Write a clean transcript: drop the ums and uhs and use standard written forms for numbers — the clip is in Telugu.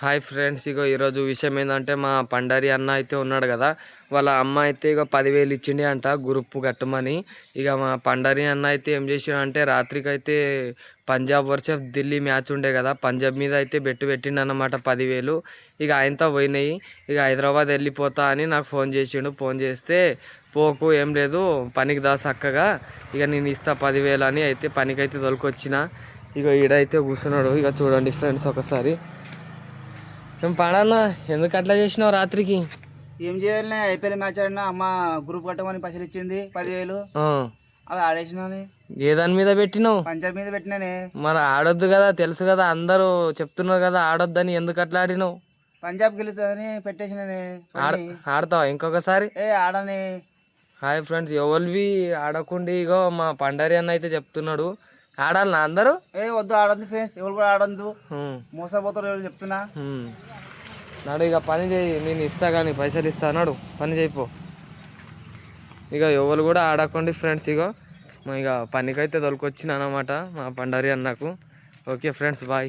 హాయ్ ఫ్రెండ్స్, ఇగో ఈరోజు విషయం ఏంటంటే మా పండరి అన్న అయితే ఉన్నాడు కదా. వాళ్ళ అమ్మ అయితే ఇక 10,000 ఇచ్చిండి అంట గ్రూప్ కట్టమని. ఇక మా పండరి అన్న అయితే ఏం చేసిండంటే రాత్రికి అయితే పంజాబ్ వర్సెస్ ఢిల్లీ మ్యాచ్ ఉండే కదా, పంజాబ్ మీద అయితే బెట్టు పెట్టిండన్నమాట 10,000. ఇక ఆయనతో పోయినాయి. ఇక హైదరాబాద్ వెళ్ళిపోతా అని నాకు ఫోన్ చేసిండు. ఫోన్ చేస్తే పోకు, ఏం లేదు, పనికి దా చక్కగా, ఇక నేను ఇస్తా 10,000 అని అయితే పనికైతే తొలకొచ్చిన. ఇక ఈడైతే కూర్చున్నాడు. ఇక చూడండి ఫ్రెండ్స్ ఒకసారి. మేము పాడన్నా, ఎందుకు అట్లా చేసినావు రాత్రికి? ఏం చేయాలి, ఐపీఎల్ మ్యాచ్ ఆడినా అమ్మ గ్రూప్ కట్టమని పైసలు ఇచ్చింది 10,000. అవి ఆడేసిన. ఏ దాని మీద పెట్టినావు? పంజాబ్ మీద పెట్టినానే. మరి ఆడొద్దు కదా, తెలుసు కదా, అందరూ చెప్తున్నారు కదా ఆడొద్దని, ఎందుకు అట్లా ఆడినావు? పంజాబ్ గెలుస్తుందని పెట్టేసిననే. ఆడతావా ఇంకొకసారి? ఆడని. హాయ్ ఫ్రెండ్స్, ఎవరివి ఆడకుండా ఇగో మా పండరి అన్న అయితే చెప్తున్నాడు ఆడాలనా అందరూ. వద్దు, ఆడద్దు ఫ్రెండ్స్, ఎవరు కూడా ఆడద్దు, మోసపోతారు ఎవరు చెప్తున్నా. నాడు ఇక పని చేయి, నేను ఇస్తా కానీ పైసలు ఇస్తా, నాడు పని చేయిపో. ఇక ఎవరు కూడా ఆడకండి ఫ్రెండ్స్. ఇక పనికైతే తొలకొచ్చిన అనమాట మా పండరి అన్నకు. Okay friends, bye.